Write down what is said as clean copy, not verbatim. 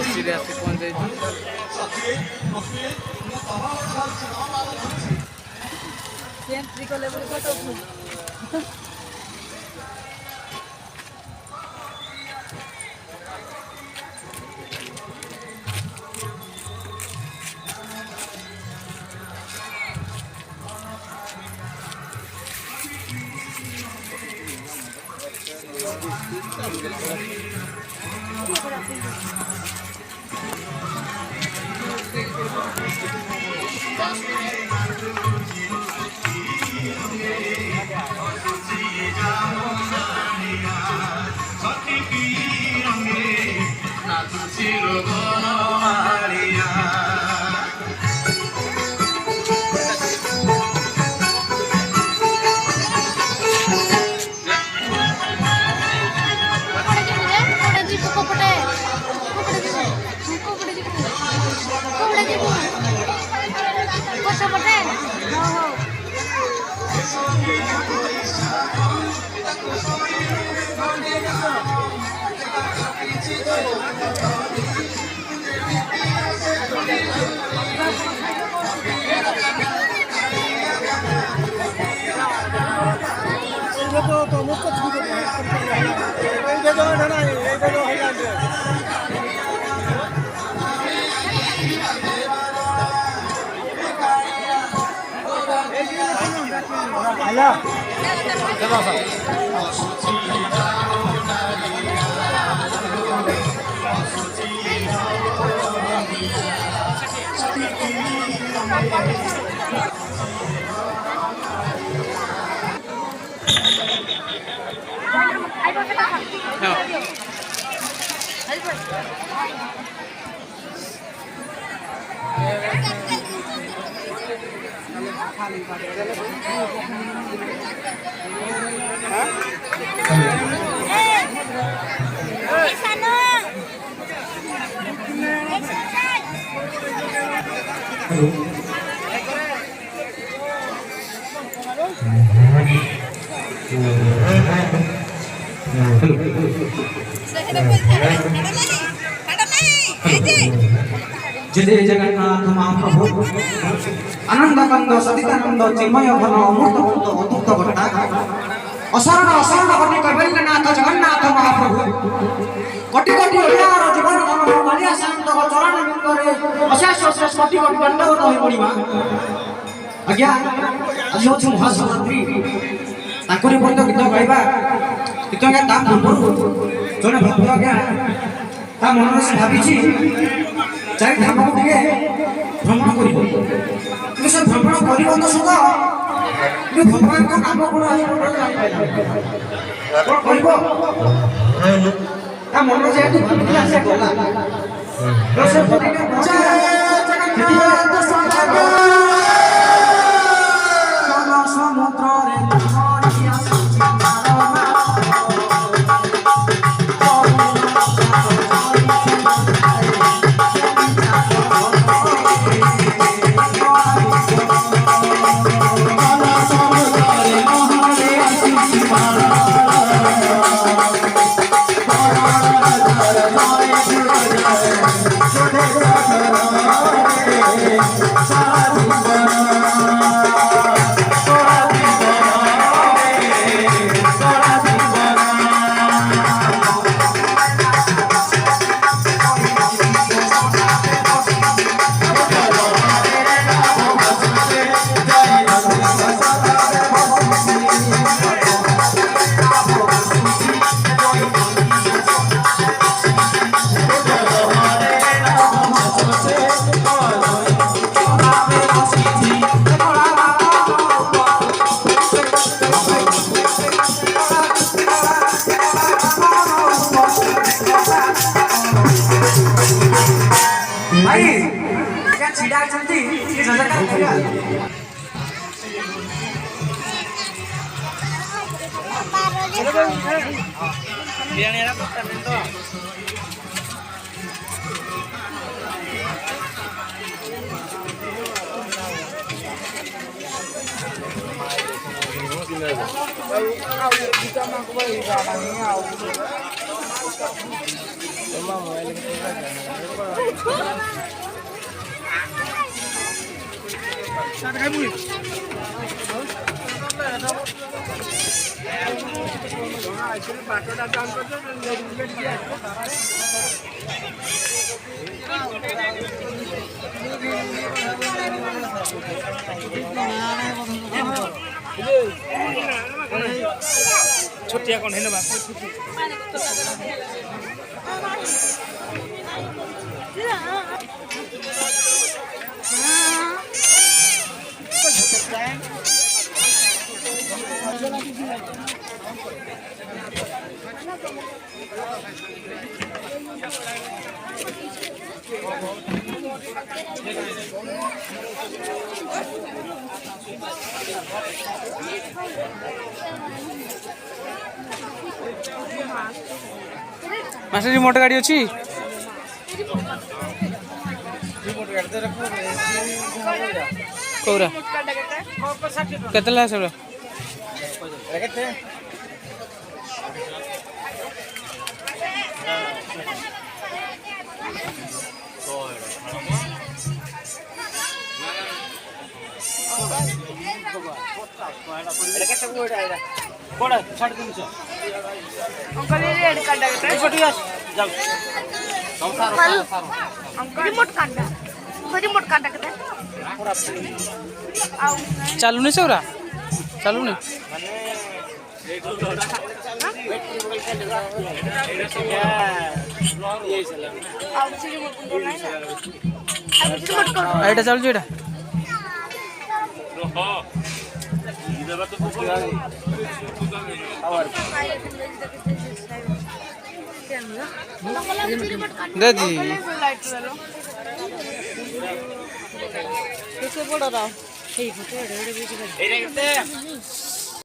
ଖୁସିରେ ଆସି ପହଞ୍ଚାଇଛୁ। जय जगन्नाथ महाप्रभु आनंद कंद सतितानंद चिन्मय घन अमृत अमृत अद्भुत घटा अशरण अशरण कटि कैवल्यनाथ जगन्नाथ महाप्रभु कोटि कोटि हरियार जीवन धर्म बलिया शांत चरण बिंदरे अशेष अशेष कोटि कोटि दंडवत होई पड़िबा आज्ञा आज होछि महाशिवरात्रि ताकरी बंद गीत गाइबा गीत गा ता पूर्व जने भक्त आज्ञा ता मन से भाबिछि चारि धाम को भ्रमण करिबो कि से भ्रमण करिबो तो सुख कि भगवान को नाम गुण आज कोन करिबो ता मन से तू भाबिला से गला रसे पति के जय जगन्नाथ सागर सन समुद्र रे मोरिया biar era apartamento. छोटिया कौन है ना बाप मास्टर रिमोट गाड़ी अच्छी कौरा केतला सब अंकल ये रेड कार्ड है रिमोट कार्ड रिमोट कार्ड है चालू नहीं सौरा चालू नहीं एटा चलु एटा दे दी कैसे पड़ रहा ठीक है